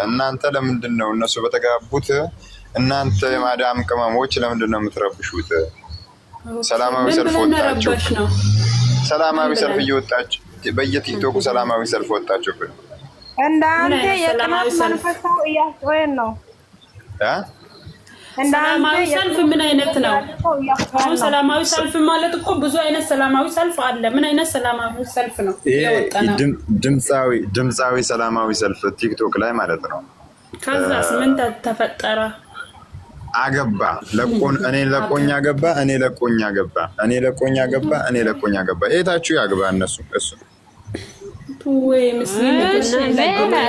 እናንተ ለምንድን ነው እነሱ በተጋቡት እናንተ የማዳም ቅመሞች ለምንድን ነው የምትረብሹት? ሰላማዊ ሰልፍ ወጣችሁ፣ ሰላማዊ ሰልፍ እየወጣችሁ በየቲክቶኩ ሰላማዊ ሰልፍ ወጣችሁ። እንዳንተ የቅናት መንፈስ እያስወየን ነው። ሰላማዊ ሰልፍ ምን አይነት ነው? አሁን ሰላማዊ ሰልፍ ማለት እኮ ብዙ አይነት ሰላማዊ ሰልፍ አለ። ምን አይነት ሰላማዊ ሰልፍ ነው? ድምፃዊ ሰላማዊ ሰልፍ ቲክቶክ ላይ ማለት ነው። ከዛስ ምን ተፈጠረ? አገባ ለቆን እኔ ለቆኛ ገባ እኔ ለቆኛ ገባ እኔ ለቆኛ ገባ እኔ ለቆኛ ገባ። የታችሁ ያግባ እነሱ እሱ ወይ ምስኪን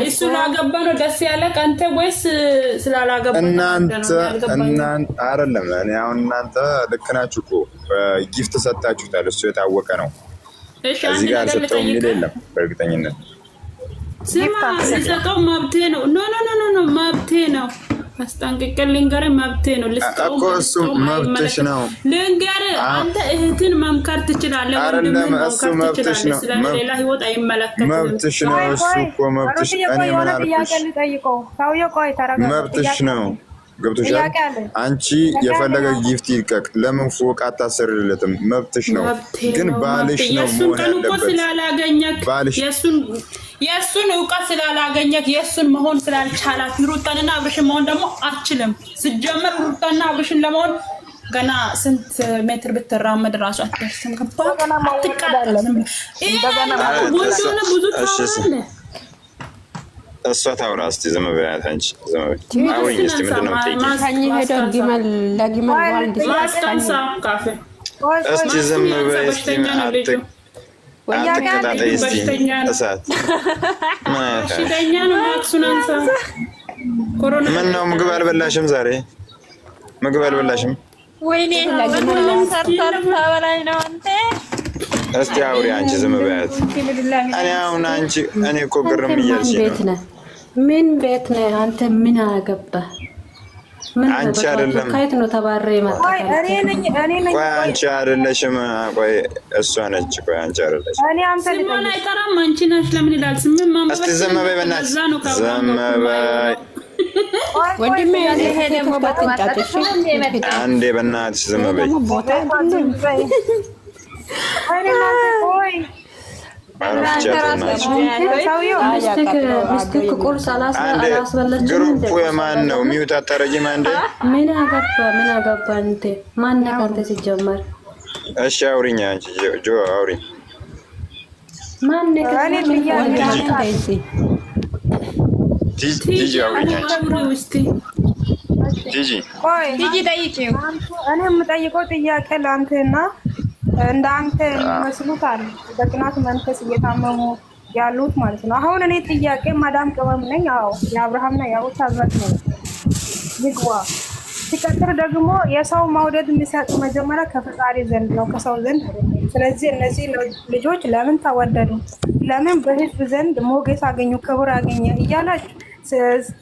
እሱ ላገባ ነው ደስ ያለ አንተ ወይስ ስላላገባ? እናንተ አይደለም። እኔ አሁን እናንተ ልክ ናችሁ እኮ ጊፍት ሰጣችሁታል። እሱ የታወቀ ነው። እዚህ ጋር ሰጠው የሚል የለም በእርግጠኝነት። ስማ ሲሰጠው መብቴ ነው። ኖ ኖ ኖ ኖ መብቴ ነው። አስጠንቅቀን ልንገርህ መብቴ ነው። እኮ እሱ መብትሽ ነው። ልንገርህ አንተ እህትን መምከር ትችላለህ፣ ወንድምህን መምከር ትችላለህ። ስለሌላ ህይወት አይመለከትም። መብትሽ ነው እሱ እኮ መብትሽ። እኔ ምን አልኩሽ? መብትሽ ነው። ገብቶሻል? አንቺ የፈለገ ጊፍት ይልቀቅ፣ ለምን ፎቅ አታሰርለትም? መብትሽ ነው። ግን ባልሽ ነው መሆን ያለበት። ባልሽ የእሱን እውቀት ስላላገኘክ የእሱን መሆን ስላልቻላት ሩታንና አብርሽን መሆን ደግሞ አትችልም። ስጀመር ሩታንና አብርሽን ለመሆን ገና ስንት ሜትር ብትራመድ ራሱ አትደርስም። አትቃጠልም። ወንዶነ ብዙ ታወራለህ። እሷ ታውራ እስቲ ዝም በያት። አንቺ ዝም በይ አውሪኝ እስቲ ምንድነው የምትጠይቂኝ? ከኝ ሄደው ግመል ለግመል ዋንድ ማስቀንሳ ካፌ እስቲ ዝም በይ እስቲ አትከታተይ እስቲ እሳት በሽተኛ ነው። ማክሱን አንሳ። ኮሮና ምን ነው ምግብ አልበላሽም ዛሬ? ምግብ አልበላሽም? ወይኔ ለግመል ሰርተር ታበላይ ነው አንተ። እስቲ አውሪ አንቺ ዝም በያት። እኔ አሁን አንቺ እኔ እኮ ግርም እያልሽ ነው። ምን ቤት ነህ አንተ? ምን አገባ? ምን አንቺ አይደለም ከየት ነው ተባረረ የመጣው? ቆይ እኔ ነኝ። ቆይ አንቺ አይደለሽም። ቆይ እሷ ነች። ቆይ አንቺ አይደለሽም። እኔ አንተ ስሙን አይጠራም። አንቺ ነሽ። ለምን ይላል? ስሙን ማንበብ እስቲ ዝም በይ በእናትሽ ዝም በይ ወንድሜ። ይሄ ደግሞ በጥንቃቄ አንዴ በእናትሽ ዝም በይ። ቦታ አይደለም። ሚስትክ ቁርስ አላስበላችም። ግሩፑ የማን ነው? ሚውት አታረጊም? አንዴ ምን አገባ አንተ? ማን ነህ አንተ ሲጀመር? እሺ አውሪኝ አንቺ ጆ አውሪኝ። ማን ነህ? ቲጂ አውሪኝ አንቺ ቲጂ። ቆይ ቲጂ ጠይቂው። እኔ የምጠይቀው ጥያቄ ለአንተና እንደ አንተ የሚመስሉት አሉ በቅናት መንፈስ እየታመሙ ያሉት ማለት ነው። አሁን እኔ ጥያቄ ማዳም ቅመም ነኝ። አዎ የአብርሃምና የሩታ ዘት ነው ይግባ። ሲቀጥል ደግሞ የሰው መውደድ የሚሰጥ መጀመሪያ ከፈጣሪ ዘንድ ነው፣ ከሰው ዘንድ። ስለዚህ እነዚህ ልጆች ለምን ተወደዱ፣ ለምን በህዝብ ዘንድ ሞገስ አገኙ፣ ክብር አገኘ እያላችሁ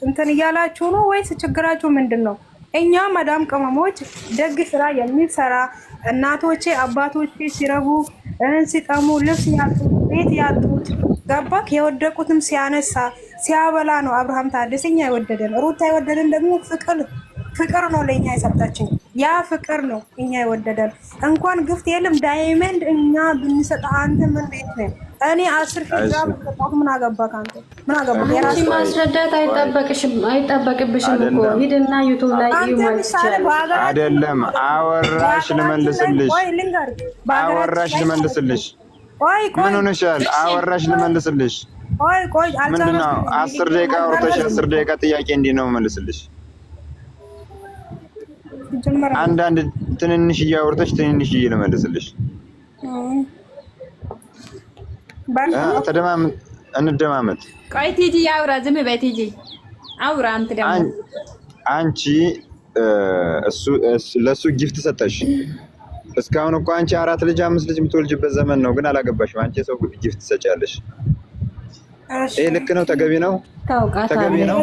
እንትን እያላችሁ ነው ወይስ ችግራችሁ ምንድን ነው? እኛ መዳም ቅመሞች ደግ ስራ የሚሰራ እናቶቼ አባቶቼ ሲረቡ ሲጠሙ ልብስ ያጡት ቤት ያጡት ገባክ የወደቁትም ሲያነሳ ሲያበላ ነው አብርሃም ታደሰኛ የወደደን። ሩታ የወደደን ደግሞ ፍቅር ነው ለኛ የሰጣችን። ያ ፍቅር ነው እኛ የወደደን። እንኳን ግፍት የለም ዳይመንድ እኛ ብንሰጥ አንተ ምን ቤት ነው? እኔ 10 ሺህ ጃብ ተጣጣ ምን አገባክ አንተ? ምን አገባክ? የራስ ማስረዳት አይጠበቅብሽም እኮ ሂድና ዩቲዩብ ላይ ይማልስ ይችላል። አይደለም አወራሽ ልመልስልሽ። አወራሽ ልመልስልሽ። ምን ሆነሻል? አወራሽ ልመልስልሽ። ምንድን ነው 10 ደቂቃ አውርተሽ 10 ደቂቃ ጥያቄ እንዴት ነው መልስልሽ? አንዳንድ ትንንሽ እያወርተሽ ትንንሽ ልመልስልሽ። እንደማመጥ ቆይ ቲጂ ያውራ። ዝም በይ ቲጂ አውራ። አንተ ደግሞ አንቺ ለሱ ጊፍት ሰጠሽ። እስካሁን እኮ አንቺ 4 ልጅ 5 ልጅ የምትወልጅበት ዘመን ነው፣ ግን አላገባሽም። አንቺ ሰው ጊፍት ትሰጫለሽ። ይሄ ልክ ነው? ተገቢ ነው? ተገቢ ነው?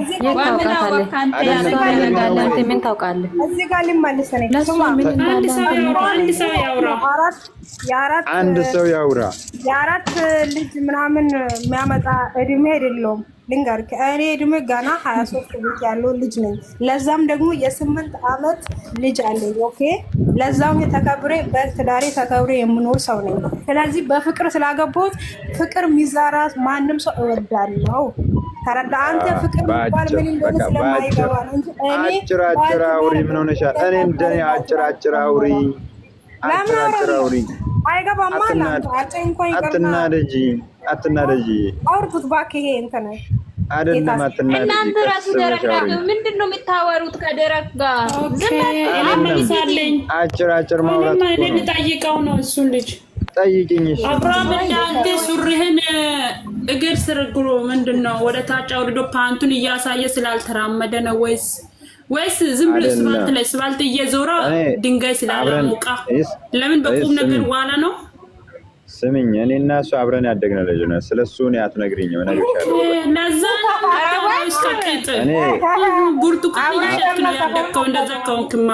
ምን ታውቃለህ? እዚህ ጋር ልመልስ ነኝ። አንድ ሰው ያውራ። የአራት ልጅ ምናምን የሚያመጣ እድሜ አይደለውም። ልንገርህ እኔ እድሜ ገና 23 ልጅ ያለው ልጅ ነኝ። ለዛም ደግሞ የ8 ዓመት ልጅ አለኝ። ኦኬ ለዛም ተከብሬ በትዳሬ ተከብሬ የምኖር ሰው ነኝ። ስለዚህ በፍቅር ስላገባሁት ፍቅር ሚዛራ ማንም ሰው እወዳለሁ። ተረዳ? አንተ ፍቅር የሚባል ምን እንደሆነ ስለማይገባ ነው እንጂ እኔ አጭር አውሪ። ምን ሆነሻል? እኔ እንደኔ አጭር አውሪ። አውሪ አይገባም ማለት አትናደጂ። አውርቱት እባክህ። ይሄ እንትን አይደለም። አትናደጂ። እናንተ ራሱ ደረቅ ነው። ምንድን ነው የምታወሩት ከደረቅ ጋር? ዝም ብለኝ አጭር ማውራት ነው። እኔ ልጠይቀው ነው እሱን ልጅ ጠይቂኝ። አብርሃም አንተ ሱሪህን እግር ስር ግሮ ምንድን ነው ወደ ታች አውርዶ ፓንቱን እያሳየ ስላልተራመደ ነው ወይስ ዝም ብሎ ስባልት እየዞረ ድንጋይ ስላላሞቃ? ለምን በቁም ነገር ዋላ ነው? ስሚኝ፣ እኔ እና እሱ አብረን ያደግን ልጅ ነው። ስለሱ እኔ አትነግሪኝም፣ እነግርሻለሁ። ለዛ እስከጥጥ እኔ ብርቱካን እየሸጥክ ነው ያደግከው። እንደዛ ከሆንክማ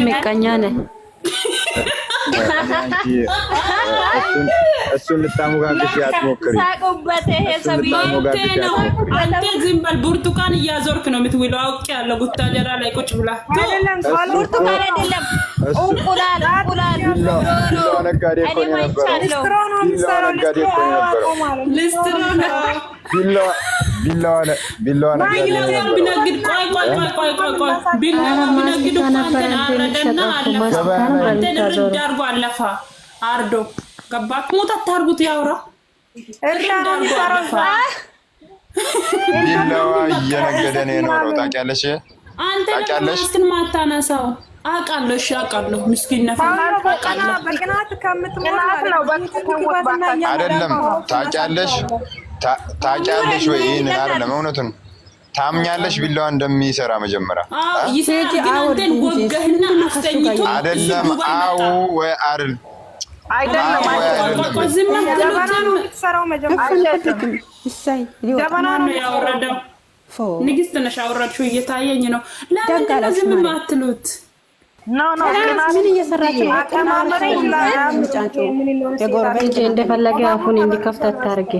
ምቀኛ ነህ። እሱን ልታሞጋግሽ አትሞክሪ። አንተ ዝም በል። ብርቱካን እያዞርክ ነው የምትውለው። አውቄያለሁ። ጉታጀራ ላይ ቁጭ ብላ ብርቱካን አይደለም እንቁላል ነጋዴ እኮ ነው የነበረው። ልስትሮ ነው ቢላዋ ቢነግድ ቆይ ቢላዋ ቢነግድ አረደና አርጎ አለፋ አርዶ ገባክ። ሞት አታርጉት። ያውራ ቢላዋ እየነገደ ነው የኖረው። ታውቂያለሽ? አንተ ለምን ማታነሳው? አውቃለሁ። እሺ አውቃለሁ። ምስኪን ነፋ አይደለም። ታውቂያለሽ ወይ? ይሄን አይደለም እውነቱን ታምኛለሽ? ቢላዋ እንደሚሰራ መጀመሪያ አይደለም። አው ወይ አይደል? ያወረደው ንግስት ነሽ። አወረድሽው እየታየኝ ነው። ለምን ዝም የማትሉት? ምን እየሰራችሁ እንደፈለገ አፉን እንዲከፍት አታርጊ።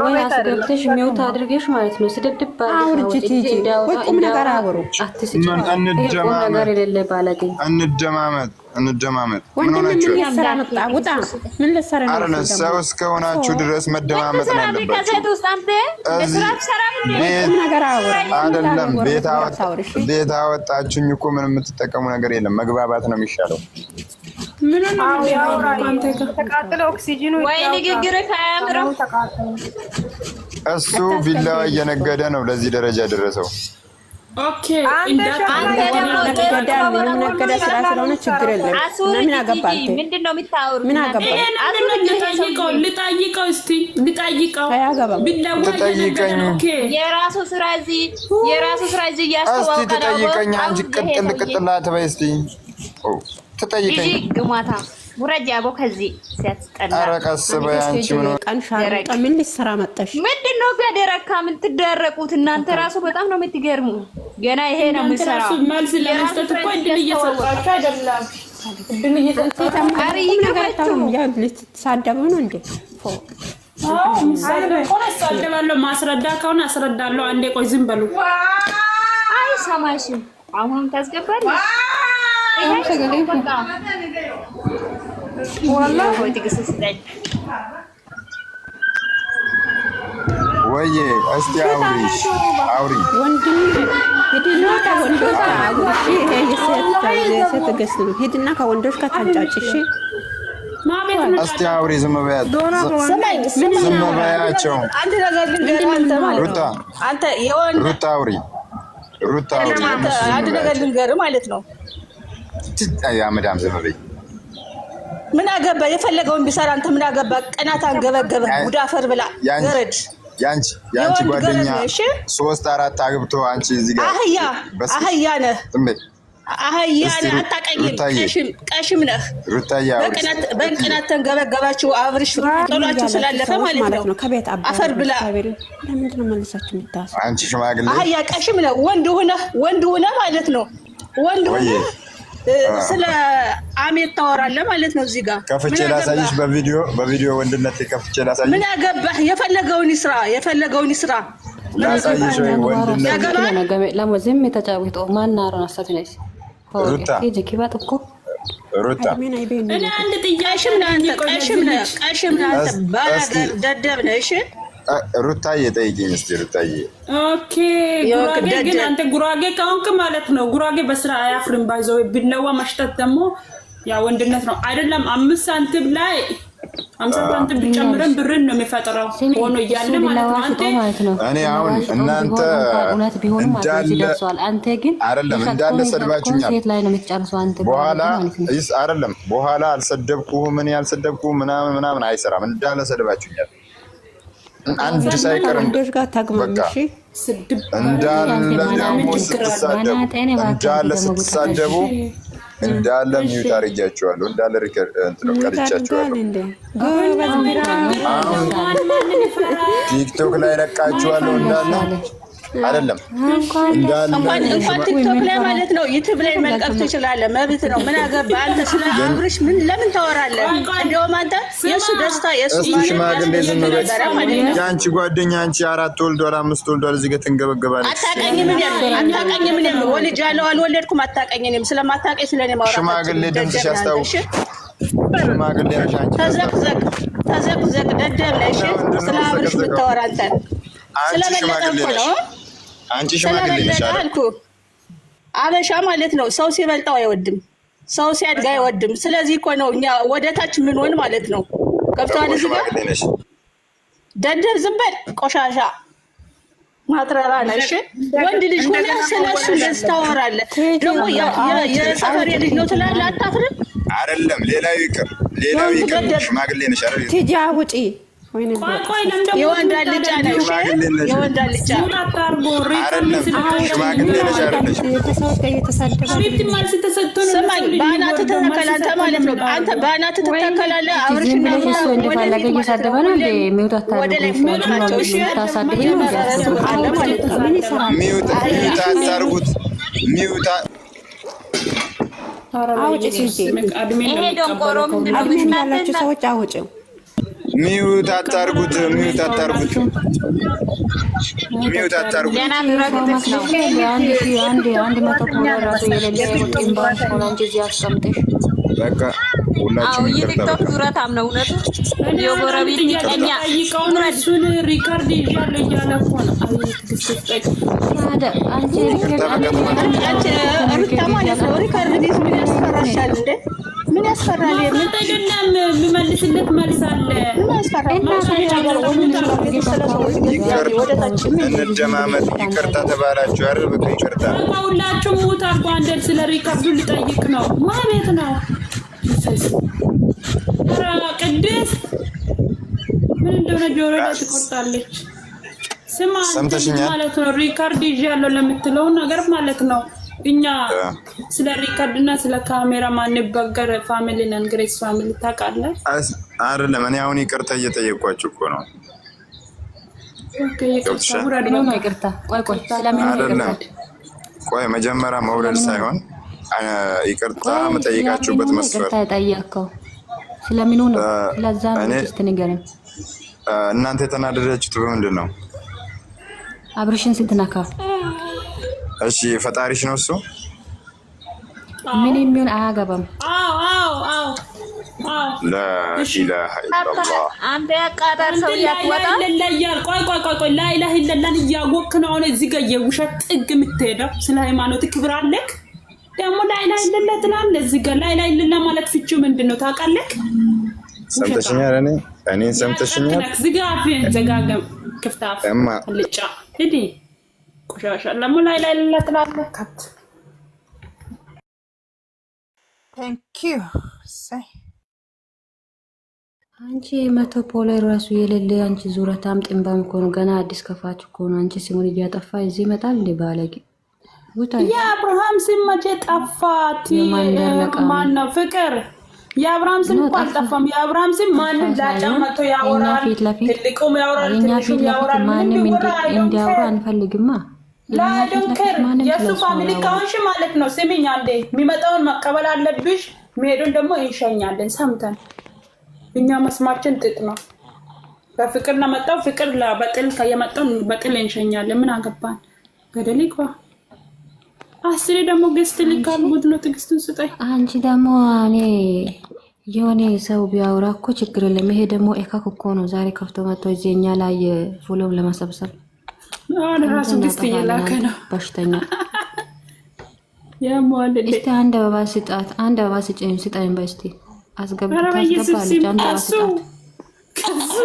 ወይ አስገብተሽ ሚውት አድርገሽ ማለት ነው። ስድብድብ ነገር የሌለ ባለጌ። እንደማመጥ ሰው እስከሆናችሁ ድረስ መደማመጥ ነው ያለባችሁ። አይደለም ቤት አወጣችሁኝ እኮ ምንም የምትጠቀሙ ነገር የለም። መግባባት ነው የሚሻለው። እሱ ቢላዋ እየነገደ ነው ለዚህ ደረጃ ደረሰው። ኦኬ እንደነገደ ስራ ስለሆነ ችግር የለም። ምን አገባህ? ምንድነው የምታወሩት? ምን አገባህ? ልጠይቀው እስቲ ልጠይቀው። የራሱ ስራ እዚህ እያስተዋወቀ ነው። ትጠይቀኝ አንቺ ቅጥል አትበይ እስቲ ትጠይቀኝ። ግማታ ውረጅ አቦ ከዚህ ሲያስጠላ። ኧረ ቀስ በይ አንቺ ምን ልትሰራ መጣሽ? ምንድነው ገደረካ የምትደረቁት እናንተ? ራሱ በጣም ነው የምትገርሙ። ገና ይሄ ነው የምሰራው። መልስ ለመስጠት እኮ እድል እየሰጣችሁ አይደለም። ልትሳደቡ ነው እንዴ? አሳደባለሁ። ማስረዳ ከሆነ አስረዳለሁ። አንዴ ቆይ ዝም በሉ። አይሰማሽም። አሁን ታስገባለሽ። ወይ እስቲ አውሪ ሂድና ከወንዶች ጋር ታንጫጭሽ። እስቲ አውሪ ዝም በያቸው። ሩታ አውሪ አንድ ነገር ልንገርህ ማለት ነው። ያ መዳም ዝም በይ። ምን አገባ? የፈለገውን ቢሰራ አንተ ምን አገባ? ቀናት አንገበገበ ጉዳፈር ብላ ገረድ ያንቺ ጓደኛ 3-4 አግብቶ አንቺ እዚህ ጋር አህያ ነህ። አህያ ነህ። አታውቅኝም። ቀሽም ነህ። በቅናት ተንገበገባችሁ። አብርሽ ጥሏችሁ ስላለፈ ማለት ነው። አፈር ብላ ለምንድን ነው መልሳችሁ የምታስቡ? አንቺ ሽማግሌ አህያ ቀሽም ነህ። ወንድ ሆነህ ማለት ነው። ወንድ ሆነህ ስለ አሜት ታወራለህ ማለት ነው። እዚህ ጋር ከፍቼ ላሳይሽ፣ በቪዲዮ ወንድነት ከፍቼ ላሳይሽ። ምን አገባህ? የፈለገውን ይስራ ላሳይሽ። ወንድነት ለሞዘም የተጫወተው ማናራን አሳተነሽ ሩታ እኔ አንድ ጥያቄ ቀሽም ናንተ ባላገር ደደብ ነህ። እሺ ሩታዬ ጠይቂኝ እስቲ ሩታዬ። ኦኬ ጉራጌ ግን አንተ ጉራጌ ከሆንክ ማለት ነው። ጉራጌ በስራ አያፍርም። ባይዘው ቢለዋ መሽጠት ደግሞ ያ ወንድነት ነው አይደለም። 5 ሳንቲም ላይ 50 ሳንቲም ቢጨምረን ብርን ነው የሚፈጥረው ሆኖ እያለ ማለት ነው። እኔ አሁን እናንተ እንዳለ ሰድባችሁኛል። በኋላ አልሰደብኩህም ምን ያልሰደብኩህ ምናምን አይሰራም። እንዳለ ሰድባችሁኛል። አንድ ሳይቀር ወንዶች ጋር ታግማምሽ እንዳለ ደግሞ ስትሳደቡ እንዳለ ሚውት አድርጊያቸዋለሁ። እንዳለ ቀርቻቸዋለሁ። ቲክቶክ ላይ ለቃቸዋለሁ እንዳለ አይደለም እንኳን ቲክቶክ ላይ ማለት ነው። ዩቲዩብ ላይ መልቀቅ ትችላለህ፣ መብት ነው። ምን አገባህ አንተ? ስለ አብርሽ ለምን ታወራለህ? እንደውም አንተ የእሱ ደስታ የእሱ ሽማግሌ ዝም በይ። የአንቺ ጓደኛ አንቺ 4 ወልዷል 5 ወልዷል እዚህ ጋር ትንገበገባለች። አታውቀኝም ምን ያለው ወልጃለሁ አልወለድኩም አታውቀኝም። ስለማታውቀኝ ስለኔ ማውራት ሽማግሌ ድምፅሽ ያስታውቅ። ሽማግሌ ነሽ አንቺ። ተዘቅዘቅ ደደብ ነሽ። ስለ አብርሽ የምታወራ አንተ አንቺ ሽማግሌ ነሽ አልኩ። አበሻ ማለት ነው ሰው ሲበልጠው አይወድም፣ ሰው ሲያድግ አይወድም። ስለዚህ እኮ ነው እኛ ወደታች ምን ሆን ማለት ነው። ገብቶሃል? እዚህ ጋር ደደብ ዝም በል ቆሻሻ ማትረባ ነሽ። ወንድ ልጅ ሆነ ስለሱ ታወራለህ። ደግሞ የሰፈር ልጅ ነው ትላለህ። አታፍርም? አይደለም ሌላው ይቅር ሽማግሌ ነሽ አይደል? ትጃ ውጪ የወንድ አልጫ ነሽ። የወንድ አልጫ ስማኝ፣ በአናትህ ትተከላለህ ማለት ነው። አንተ በአናትህ ትተከላለህ። አብርሽና ወደ ላይ ናቸው። ሚውት አታርጉት። ሚውት ይሄ ደንቆሮ ምንድነው? ያላችሁ ሰዎች አውጪው። ሚውት አታርጉት። ሚውት አታርጉት። ገና ምረግጥሽ ነው። በቃ ሁላችሁም የቲክቶክ ዙረታም ነው እውነቱ። የጎረቤት ይቀኛ እሱን ሪካርድ ይዣለሁ እያለ እኮ ነው። አንቺ ሩታ ማለት ነው ሪካርድ ቢዝ ምን ያስፈራሻል እንዴ? ምን ያስፈራል? አይደለም የሚመልስለት መልስ አለ። ምን ያስፈራል? እንደማመጥ ይቅርታ ተባላችሁ አይደል? በቃ ይቅርታ ሁላችሁም ሙት አርጎ አንደር ስለ ሪከርዱ ልጠይቅ ነው ማለት ነው። ቅድስ ምን እንደሆነ ጆሮ ላይ ትቆርጣለች። ስማ ማለት ነው ሪከርድ ይዣለሁ ለምትለው ነገር ማለት ነው። እኛ ስለ ሪከርድ እና ስለ ካሜራ ማንበገር ፋሚሊ ነን። ግሬስ ፋሚሊ ታውቃለህ አይደለም? እኔ አሁን ይቅርታ እየጠየቅኳችሁ እኮ ነው። ኦኬ ይቅርታ። ቆይ መጀመሪያ መውለድ ሳይሆን ይቅርታ መጠየቃችሁበት መስፈርት ጠየቅከው ስለምኑ ነው? ለዛ ነው ስትነገረን እናንተ የተናደዳችሁት በምንድን ነው? አብርሽን ስትነካ እሺ ፈጣሪሽ ነው እሱ ምን የሚሆን አያገባም። ለኢላሃ ኢላላህ አንተ ያቃጣር ሰው ያጥወጣ ቆይ ላኢላሃ ኢላላህ እያወቅክ ነው አሁን እዚህ ጋር የውሸት ጥግ የምትሄደው። ስለ ሃይማኖት ክብር አለክ ደግሞ ላኢላሃ ኢላላህ ትላለህ። እዚህ ጋር ላኢላሃ ኢላላህ ማለት ፍቺው ምንድነው ታውቃለህ? ሰምተሽኛል? እኔን ሰምተሽኛል? ዝጋፊን ዘጋገም ክፍታፍ ልጫ ሂዲ ቆሻሻ ለሙ ላኢላሃ ኢላላህ ትላለህ። ካት ቴንክ ዩ ሳይ አንቺ መቶ ፖለር ራሱ የሌለ አንቺ ዙረታም ጥንባም እኮ ነው። ገና አዲስ ከፋች እኮ ነው። አንቺ ስሙን እያጠፋ እዚህ ይመጣል እንደ ባለጌ የአብርሃም ስም መቼ ጠፋት? ማን ነው ፍቅር? የአብርሃም ስም እኮ አልጠፋም። የአብርሃም ስም ማንም ላጫመቶ ያወራል፣ ትልቁም ያወራል፣ ትንሹም ያወራል። ማንም እንዲያወራ አንፈልግማ። ላዶንከር የእሱ ፋሚሊ ከሆንሽ ማለት ነው። ስሚኝ አንዴ፣ የሚመጣውን መቀበል አለብሽ፣ መሄዱን ደግሞ እንሸኛለን። ሰምተን እኛ መስማችን ጥጥ ነው። በፍቅር ነው መጣው፣ ፍቅር በጥል ከየመጣው በጥል እንሸኛለን። ምን አገባን? ገደል ይግባ። አስሬ ደግሞ ገስት ልካል ጉድ ነው። ትግስቱን ስጠይ። አንቺ ደግሞ እኔ የሆነ ሰው ቢያወራ እኮ ችግር የለም። ይሄ ደግሞ ኤካክ እኮ ነው። ዛሬ ከፍቶ መጥቶ እዚህኛ ላይ ፎሎም ለማሰብሰብ ራሱ ግስት እየላከ ነው። በሽተኛ ያሟልልኝ። እስቲ አንድ አበባ ስጣት፣ አንድ አበባ ስጠኝ በስቲ አስገብታለች። አንድ አበባ ስጣት ከሱ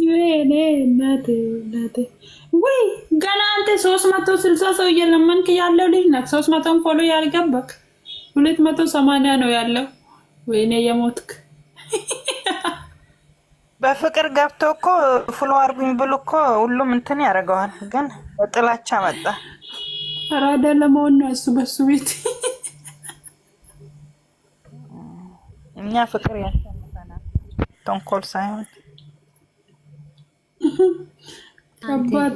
ወይኔ እናቴ ወይ ገና አንተ 360 ሰው እየለመንክ ያለው ልጅ ነህ። 300 ፎሎ ያልገባክ 280 ነው ያለው። ወይኔ የሞትክ በፍቅር ገብቶ እኮ ፎሎ አርጉኝ ብሎ እኮ ሁሉም እንትን ያደርገዋል። ግን በጥላቻ መጣ። አራዳ ለመሆን ነው እሱ በሱ ቤት። እኛ ፍቅር ያሸንፈናል፣ ተንኮል ሳይሆን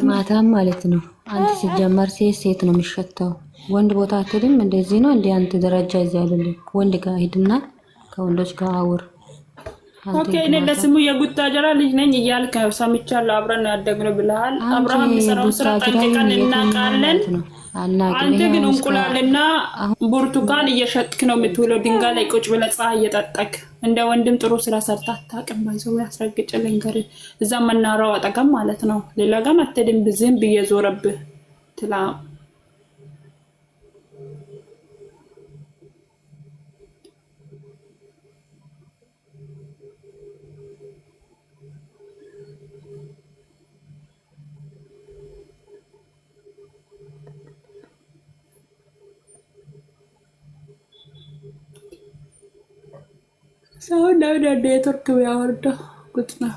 ማታም ማለት ነው። አንተ ሲጀመር ሴት ነው የሚሸተው። ወንድ ቦታ አትሄድም። እንደዚህ ነው እንደ አንተ ደረጃ ይዛልልኝ። ወንድ ጋር ሂድና ከወንዶች ጋር አውር። ኦኬ እኔ ለስሙ የጉታጀራ ልጅ ነኝ እያልክ ሰምቻለሁ። አብረን ያደግነው ብለሃል። አብርሃም የሚሰራውን ስራ ጠንቅቀን እናውቃለን። አንተ ግን እንቁላልና ብርቱካን እየሸጥክ ነው የምትውለው። ድንጋይ ላይ ቁጭ ብለህ ፀሐይ እየጠጠክ እንደ ወንድም ጥሩ ስራ ሰርታ አታውቅም። ባይዘው ያስረግጭልኝ ገር እዛ መናራው አጠገም ማለት ነው። ሌላ ጋር አትሄድም። ዝም ብዬ ዞረብህ ትላ ሰው ነው ኔትወርክ ያወርደው ጉድ ነው።